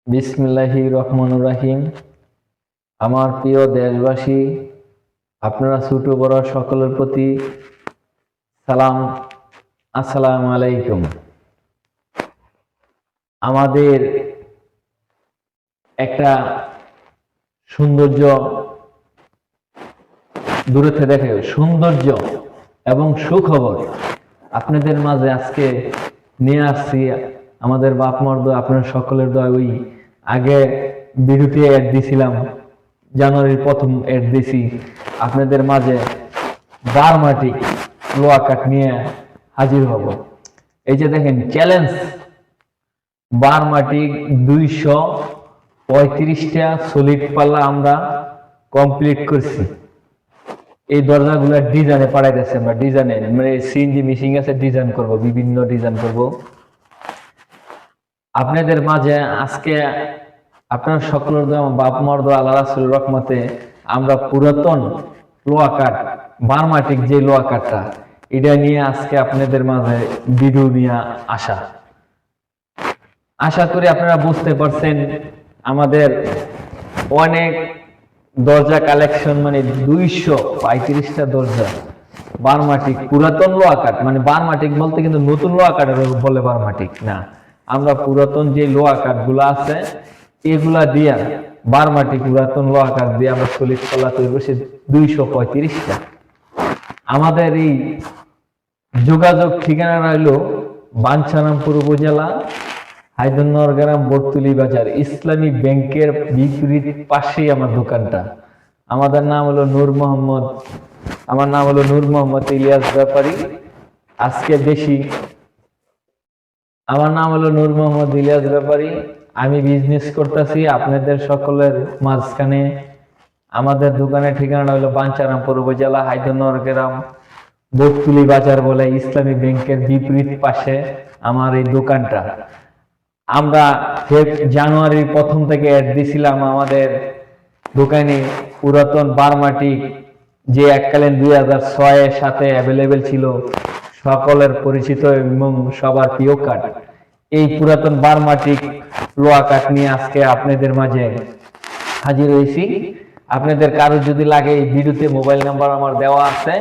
বিসমিল্লাহির রহমানির রহিম। আমার প্রিয় দেশবাসী, আপনারা ছোট বড় সকলের প্রতি সালাম, আসসালামু আলাইকুম। আমাদের একটা সৌন্দর্য দূরে থেকে দেখে সৌন্দর্য এবং সুখবর আপনাদের মাঝে আজকে নিয়ে আসছি। আমাদের বাপ মার দোয়া, আপনার সকলের দোয়া। ওই আগে ভিডিওতে অ্যাড দিছিলাম, জানুয়ারির প্রথম অ্যাড দিছি আপনাদের মাঝে বারমাটি লোহা কাঠ নিয়ে হাজির হব। এই যে দেখেন চ্যালেঞ্জ, বারমাটি 235টা সলিড পাল্লা আমরা কমপ্লিট করছি। এই দরজাগুলো ডিজাইনে পাঠাইতেছে, আমরা ডিজাইনে মানে সিএনজি মেশিন আছে, ডিজাইন করব, বিভিন্ন ডিজাইন করব আপনাদের মাঝে আজকে। আপনার সকলের দোয়া, বাপ মার দোয়া, আল্লাহ রাসূলের রহমতে আমরা পুরাতন লোহা কাঠ, বারমাটিক যে লোহা কাঠটা, এটা নিয়ে আজকে আপনাদের মাঝে ভিডিও নিয়ে আশা করি আপনারা বুঝতে পারছেন। আমাদের অনেক দরজা কালেকশন, মানে 235টা দরজা বারমাটিক, পুরাতন লোহা কাঠ। মানে বারমাটিক বলতে কিন্তু নতুন লোহা কাঠের বলে বারমাটিক না, আমরা পুরাতন যে লোহা কাঠ গুলা আছে এগুলা দিয়া বারমাটিক পুরাতন লোহা কাঠ দিয়ে আমরা সলিড পাল্লা তৈরি করছি 235টা। আমাদের এই যোগাযোগ ঠিকানা রইল বাঞ্ছারামপুর উপজেলা, হায়দরনগর গ্রাম, বটতলী বাজার, ইসলামী ব্যাংকের বিপরীত পাশেই আমার দোকানটা। আমাদের নাম হলো নূর মোহাম্মদ, আমার নাম হলো নূর মোহাম্মদ ইলিয়াস ব্যাপারী। আজকে বেশি আমার নাম হলো নূর মোহাম্মদ ইলিয়াস ব্যাপারী। আমি বিজনেস করতেছি আপনাদের সকলের মাঝখানে। আমাদের দোকানের ঠিকানা হলো বাঞ্ছারামপুর উপজেলা, হায়দরনগর গ্রাম, বটতলী বাজার বলে, ইসলামী ব্যাংকের বিপরীত পাশে আমার এই দোকানটা। আমরা জানুয়ারির প্রথম থেকে অ্যাড দিছিলাম আমাদের দোকানে পুরাতন বারমাটিক, যে এককালীন 2006-এর সাথে অ্যাভেলেবেল ছিল, সকলের পরিচিত এবং সবার প্রিয় কাঠ। এই পুরাতন বারমাটিক লোহা কাঠ নিয়ে আজকে আপনাদের মাঝে হাজির হয়েছি। আপনাদের কারো যদি লাগে, এই ভিডিওতে মোবাইল নাম্বার আমার দেওয়া আছে,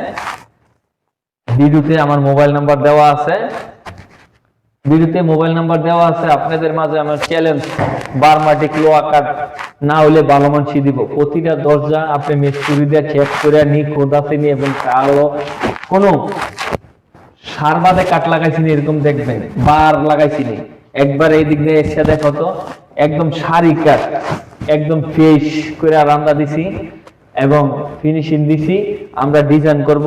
ভিডিওতে আমার মোবাইল নাম্বার দেওয়া আছে, ভিডিওতে মোবাইল নাম্বার দেওয়া আছে। আপনাদের মাঝে আমার চ্যালেঞ্জ, বারমাটিক লোহা কাঠ না হলে ভালো মানসি দিব। প্রতিটা দরজা আপনি মিস্ত্রি দিয়ে চেক করে নিখুঁত আছে নি, এবং কালো কোনো সার বাদে কাঠ লাগাইছি নি এরকম দেখবেন, বার লাগাইছি নি। একবার এই দিক দিয়ে এসে দেখো তো, একদম সারি কাঠ, একদম ফ্রেশ করে রান্না দিছি এবং ফিনিশিং দিছি। আমরা ডিজাইন করব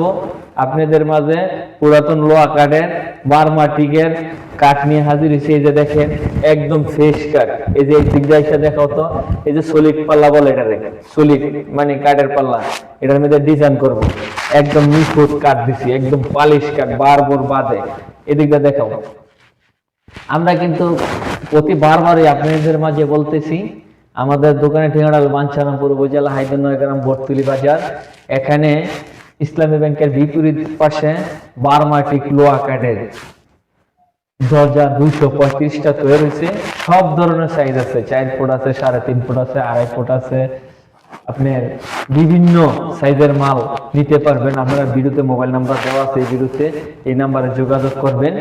আপনাদের মাঝে পুরাতন লোহা কাঠের বারমাটিকের কাঠ নিয়ে হাজির হয়েছে। এই যে দেখেন একদম ফ্রেশ কাঠ। এই যে দিক দিয়ে এসে দেখো তো, এই যে সলিড পাল্লা বলে, এটা দেখেন সলিড মানে কাঠের পাল্লা, এটার মধ্যে ডিজাইন করব। একদম নিখুঁত কাঠ দিছি, একদম পালিশ কাঠ, বারবার বাদে। এদিকটা দেখাও। আমরা কিন্তু প্রতি বারবারই আপনাদের মাঝে বলতেছি, আমাদের দোকানের ঠিকানা বাঞ্ছারামপুর উপজেলা, হায়দরনগর গ্রাম, বটতলী বাজার। এখানে ইসলামী ব্যাংকের বিপরীত পাশে বারমাটিক লোহা কাঠের দরজা 235টা তৈরি হয়েছে। সব ধরনের সাইজ আছে, 4 ফুট আছে, 3.5 ফুট আছে, 2.5 ফুট আছে। আপনার বিভিন্ন সাইজের মাল নিতে পারবেন। আপনারা ভিডিওতে মোবাইল নাম্বার দেওয়া আছে, এই ভিডিওতে এই নাম্বারে যোগাযোগ করবেন।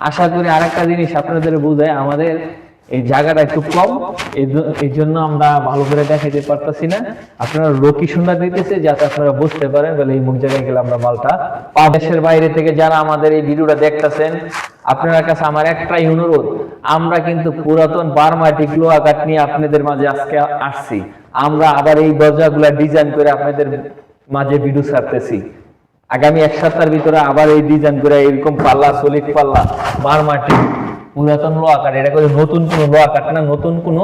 আশা করি আরেকটা জিনিস আপনাদের বোঝায়, আমাদের এই জায়গাটা একটু কম, এই জন্য আমরা ভালো করে দেখাইতে পারতেছি না। আপনারা লোকেশনটা দিতেছে যাতে আপনারা বুঝতে পারেন, বলে এই মুখ জায়গায় গেলে আমরা মালটা পাবো। দেশের বাইরে থেকে যারা আমাদের এই ভিডিওটা দেখতেছেন, আপনার কাছে আমার একটাই অনুরোধ, আমরা কিন্তু পুরাতন বারমাটিক লোহা কাঠ নিয়ে আপনাদের মাঝে আজকে আসছি। আমরা আবার এই দরজাগুলা ডিজাইন করে আপনাদের মাঝে ভিডিও ছাড়তেছি। আগামী 1 সপ্তাহের ভিতরে আবার এই ডিজাইন করে এরকম পাল্লা, সলিড পাল্লা, বারমাটিক পুরাতন লোহা কাঠ, এটা করে নতুন কোনো লোহা কাঠ না, নতুন কোনো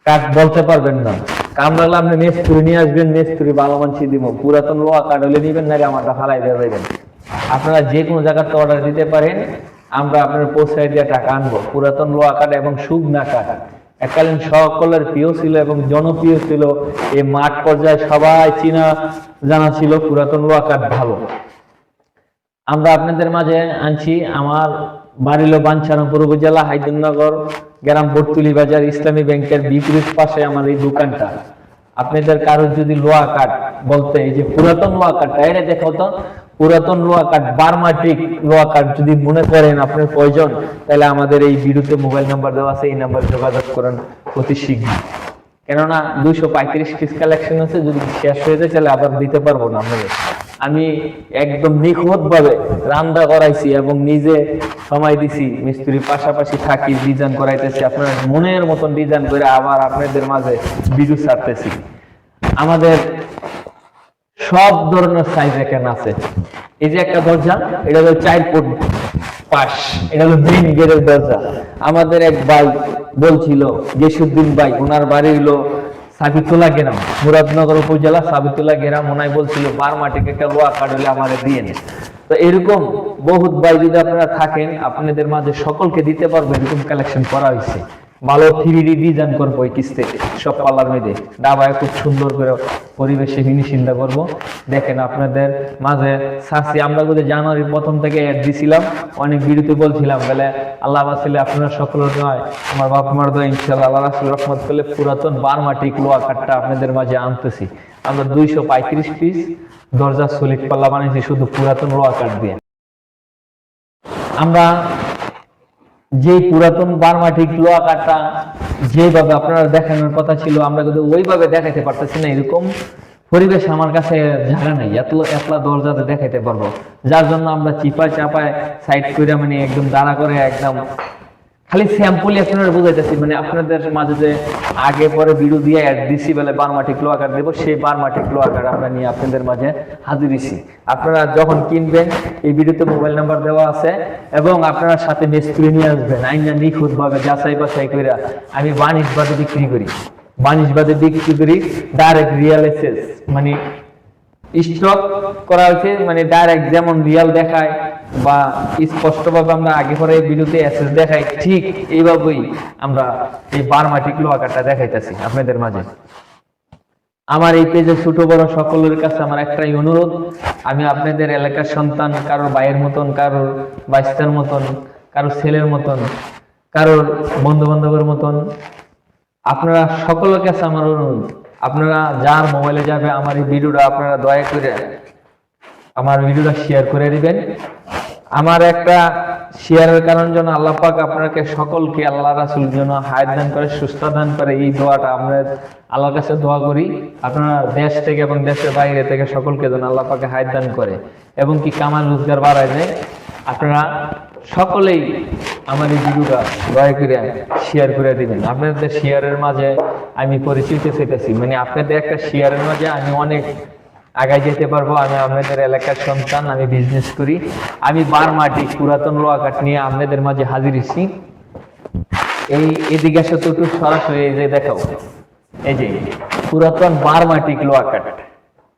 কাঠ বলতে পারবেন না। কাম লাগলে আপনি মিস্ত্রি নিয়ে আসবেন, মিস্ত্রি ভালো মানসি দিব। পুরাতন লোহা কাঠ হলে নিবেন, না আমারটা ফালাই দিয়ে যাবেন। আপনারা যে কোনো জায়গাতে অর্ডার দিতে পারেন, আমরা আপনার পৌঁছায় দিয়ে টাকা আনবো। পুরাতন লোহা কাঠ এবং শুকনা কাঠ এককালীন সকলের প্রিয় ছিল এবং জনপ্রিয় ছিল। এই মাঠ পর্যায়ে সবাই চিনা জানা ছিল পুরাতন লোহা কাঠ ভালো। আমরা আপনাদের মাঝে আনছি। আমার বাড়ি হলো বাঞ্ছারামপুর উপজেলা হাইদুন্নগর গ্রাম বটতুলি বাজার ইসলামী ব্যাংকের বিপরীত পাশে আমার এই দোকানটা। আপনাদের কারোর যদি লোহা কাঠ বলতে এই যে পুরাতন লোহা কাঠটা এটা দেখাও তো, পুরাতন লোহা কাঠ বারমাটিক লোহা কাঠ যদি মনে করেন আপনার প্রয়োজন, তাহলে আমাদের এই ভিডিওতে মোবাইল নাম্বার দেওয়া আছে, এই নাম্বারে যোগাযোগ করেন অতি শীঘ্র। কেননা 235 পিস কালেকশন আছে, যদি শেষ হয়ে যায় তাহলে আবার দিতে পারবো না আপনাদের। আমি একদম নিখুঁত ভাবে রান্না করাইছি এবং নিজে সময় দিছি, মিস্ত্রির পাশাপাশি থাকি, ডিজাইন করাইতেছি, আপনার মনের মতন ডিজাইন করে আবার আপনাদের মাঝে ভিডিও ছাড়তেছি। আমাদের সব ধরনের সাইজ এখানে আছে। এই যে একটা দরজা, এটা হলো 4 ফুট পাশ, এটা হলো মেইন গেটের দরজা। আমাদের এক ভাই বলছিল, গেসুদ্দিন ভাই, ওনার বাড়ি হলো সাবিতুল্লাহ গ্রাম, মুরাদনগর উপজেলা সাবিতুল্লাহ গ্রাম। ওনাই বলছিল বারমাটিক একটা লোহা কাঠ হলে আমাদের দিয়ে নেন। তো এরকম বহুত ভাই যদি আপনারা থাকেন, আপনাদের মাঝে সকলকে দিতে পারবো। এরকম কালেকশন করা হয়েছে, ভালো 3D ডিজাইন করবো এই কিস্তে সব পাল্লার মধ্যে ডাবায় খুব সুন্দর করে পরিবেশে ফিনিশিংটা করবো। দেখেন আপনাদের মাঝে সাসি আমরা যদি জানুয়ারির প্রথম থেকে অ্যাড দিছিলাম, অনেক ভিডিওতে বলছিলাম বলে আল্লাহ বাসিলে আপনারা সকলের নয়, আমার বাপ মার দোয়া ইনশাআল্লাহ আল্লাহ রাসূল রহমত করলে পুরাতন বারমাটিক লোহা কাঠটা আপনাদের মাঝে আনতেছি। আমরা 235 পিস দরজা সলিড পাল্লা বানিয়েছি শুধু পুরাতন লোহা কাঠ দিয়ে। আমরা যে পুরাতন বারমাটিক লোহা কাঠটা যেভাবে আপনারা দেখানোর কথা ছিল, আমরা কিন্তু ওইভাবে দেখাইতে পারতেছি না। এরকম পরিবেশ আমার কাছে জায়গা নাই এতলা দরজাতে দেখাইতে পারবো, যার জন্য আমরা চিপা চাপায় সাইড করে মানে একদম দাঁড়া করে একদম খালি স্যাম্পলই আপনারা বুঝাইতেছি। মানে আপনাদের মাঝে যে আগে পরে ভিডিও দিয়ে অ্যাড দিছি বলে বারমাটিক লোহা কাঠ দেবো, সেই বারমাটিক লোহা কাঠ আমরা নিয়ে আপনাদের মাঝে হাজির হইছি। আপনারা যখন কিনবেন এই ভিডিওতে মোবাইল নাম্বার দেওয়া আছে, এবং আপনারা সাথে মিস্ত্রি নিয়ে আসবেন, আইনা নিখুঁত ভাবে যাচাই বাছাই করে। আমি বাণিজ্যবাদে বিক্রি করি, বাণিজ্যবাদে বিক্রি করি ডাইরেক্ট রিয়েল এসেস, মানে স্টক করা হয়েছে, মানে ডাইরেক্ট যেমন রিয়াল দেখায় বা স্পষ্টভাবে আমরা আগে পরে ভিডিওতে এসএস দেখাই, ঠিক এইভাবেই আমরা এই বারমাটিক লোহা কাঠটা দেখাইতেছি আপনাদের মাঝে। আমার এই পেজে ছোট বড় সকলের কাছে আমার একটাই অনুরোধ, আমি আপনাদের এলাকার সন্তান, কারোর ভাইয়ের মতন, কারোর বাইস্তার মতন, কারোর ছেলের মতন, কারোর বন্ধু বান্ধবের মতন। আপনারা সকলের কাছে আমার অনুরোধ, আপনারা যার মোবাইলে যাবে আমার এই ভিডিওটা আপনারা দয়া করে আমার ভিডিওটা শেয়ার করে দিবেন। আমার একটা শেয়ারের কারণ যেন আল্লাহ পাক আপনাকে সকলকে আল্লাহ রাসূল যেন হায়াত দান করে, সুস্থ দান করে, এই দোয়াটা আমরা আল্লাহর কাছে দোয়া করি। আপনারা দেশ থেকে এবং দেশের বাইরে থেকে সকলকে যেন আল্লাহ পাকে হায়াত দান করে এবং কি কামাল রোজগার বাড়ায় দেয়। আপনারা সকলেই আমার এই ভিডিওটা দয়া করে শেয়ার করে দিবেন। আপনাদের শেয়ারের মাঝে আমি পরিচিত চাইতেছি, মানে আপনাদের একটা শেয়ারের মাঝে আমি অনেক আগায় যেতে পারবো। আমি আপনাদের এলাকার সন্তান, আমি বিজনেস করি, আমি বারমাটিক পুরাতন লোহা কাঠ নিয়ে আপনাদের মাঝে হাজির হচ্ছি। এই এদিকে আসো তো একটু সরাসরি, এই যে দেখাও, এই যে পুরাতন বারমাটিক লোহা কাঠ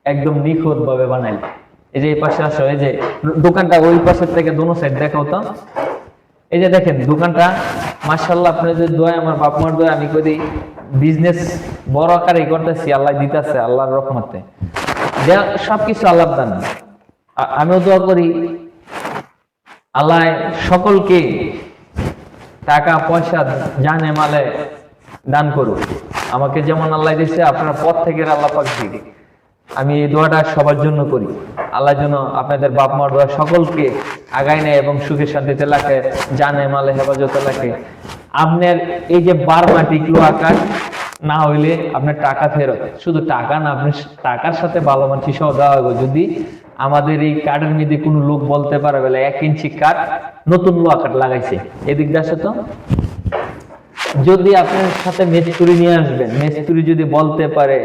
একদম নিখুঁত ভাবে বানাই। এই যে এই পাশে আসো, এই যে দোকানটা ওই পাশের থেকে দোনো সাইড দেখাও তো। এই যে দেখেন দোকানটা মাশাআল্লাহ, আপনাদের দোয়া, আমার বাপ মার দোয়া, আমি করি বিজনেস বড় আকারে করতেছি, আল্লাহ দিতেছে আল্লাহর রহমতে, সবকিছু আল্লাহ দান। আমিও দোয়া করি আল্লাহ সকলকে টাকা পয়সা জানে মালে দান করুক। আমাকে যেমন আল্লাহ দিয়েছে আপনার পথ থেকে আল্লাহ পাক দিক। আমি এই দোয়াটা সবার জন্য করি, আল্লাহ যেন আপনাদের বাপ মার দোয়া সকলকে আগায় নেয় এবং সুখে শান্তিতে রাখে, জানে মালে হেফাজতে রাখে। আপনার এই যে বারমাটিক লোহা কাঠ না হইলে আপনার টাকা ফেরত, শুধু টাকা না, আপনার টাকার সাথে ভালো মানসি সহ দেওয়া হবে। যদি আমাদের এই কাঠের মধ্যে কোনো লোক বলতে পারে বলে 1 ইঞ্চি কাঠ নতুন লোহা কাঠ লাগাইছে, এদিক দিয়ে আসে তো, যদি আপনার সাথে মিস্ত্রি নিয়ে আসবেন, মিস্ত্রি যদি বলতে পারে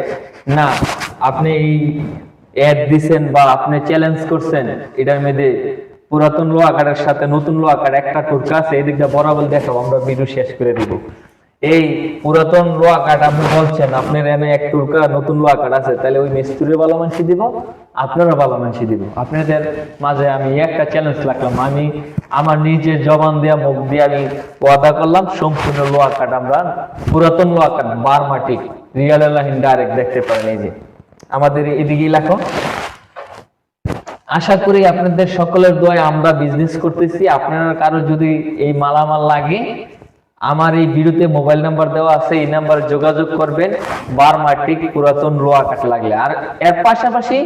না আপনি এই অ্যাড দিছেন বা আপনি চ্যালেঞ্জ করছেন এটার মধ্যে পুরাতন লোহা কাঠের সাথে নতুন লোহা কাঠ একটা টুকরা আছে, এদিকটা বরাবর দেখাবো, আমরা ভিডিও শেষ করে দিব। এই পুরাতন লোহা কাঠ আপনি বলছেন আপনার এনে এক টুকরা নতুন লোহা কাঠ আছে, তাহলে ওই মিস্ত্রির ভালো মানসি দিব, আপনারা ভালো মানসি দিব। আপনাদের মাঝে আমি একটা চ্যালেঞ্জ রাখলাম, আমি আমার নিজের জবান দিয়া মুখ দিয়ে আমি ওয়াদা করলাম, সম্পূর্ণ লোহা কাঠ আমরা পুরাতন লোহা কাঠ বারমাটিক রিয়াল লাইন ডাইরেক্ট দেখতে পারেন। এই যে আমাদের এদিকেই লেখো, আশা করি আপনাদের সকলের দোয়ায় আমরা বিজনেস করতেছি। আপনারা কারো যদি এই মালামাল লাগে, আমার এই ভিডিওতে মোবাইল নাম্বার দেওয়া আছে, এই নাম্বারে যোগাযোগ করবেন। বারমাটিক পুরাতন লোহা কাঠ লাগলে। আর এর পাশাপাশি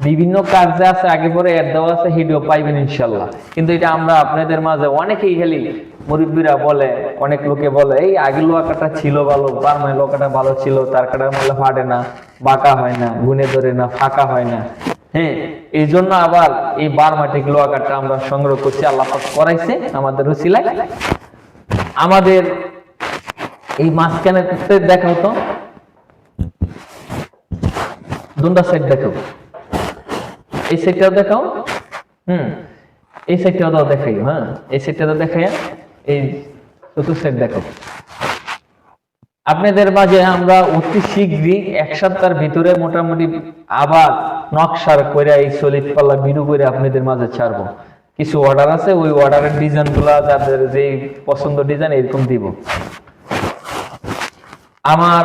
বিভিন্ন কাজ যা আছে আগে পরে এর দেওয়া আছে, ভিডিও পাইবেন ইনশাল্লাহ। কিন্তু এটা আমরা আপনাদের মাঝে অনেকেই খালি মুরব্বীরা বলে, অনেক লোকে বলে এই আগে লোহা কাটা ছিল ভালো, বারমাই লোহা কাটা ভালো ছিল, তার কাটা মারলে ফাটে না, বাঁকা হয় না, গুনে ধরে না, ফাঁকা হয় না। হ্যাঁ, এই জন্য আবার এই বারমাটিক লোহা কাঠটা আমরা সংগ্রহ করছি, আল্লাহ পাক করাইছে আমাদের উসিলায়। আমাদের এই মাঝখানে দেখাও তো, দুটা সাইড দেখাও, এই সাইডটাও দেখাও। এই সাইডটাও দেখাই। হ্যাঁ, এই সাইডটা দেখাই, এই চতুর্থ সাইড দেখাও। আপনাদের মাঝে আমরা অতি শীঘ্রই এক সপ্তাহের ভিতরে মোটামুটি আবার নকশার করে এই সলিড পাল্লা ভিডিও করে আপনাদের মাঝে ছাড়বো। কিছু অর্ডার আছে, ওই অর্ডারের ডিজাইন গুলা যাদের যে পছন্দ ডিজাইন এরকম দিব। আমার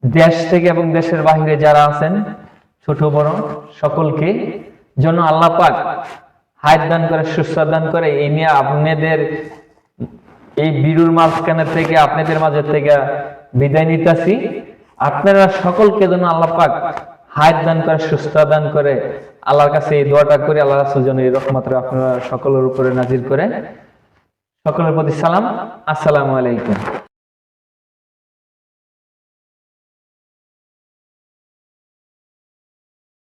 দেশ থেকে এবং দেশের বাহিরে যারা আছেন ছোট বড় সকলকে জন্য আল্লাহ পাক হায়াত দান করে, সুস্থ দান করে। এই নিয়ে আপনাদের এই ভিডিওর মাঝখানে থেকে আপনাদের মাঝে থেকে বিদায় নিতেছি। আপনারা সকলকে যেন আল্লাহ পাক হায়াত দান করে, সুস্থ দান করে। আল্লাহর কাছে এই দোয়াটা করে আল্লাহ রাসূল যেন এই রহমত আপনারা সকলের উপরে নাজিল করে। সকলের প্রতি সালাম, আসসালামু আলাইকুম।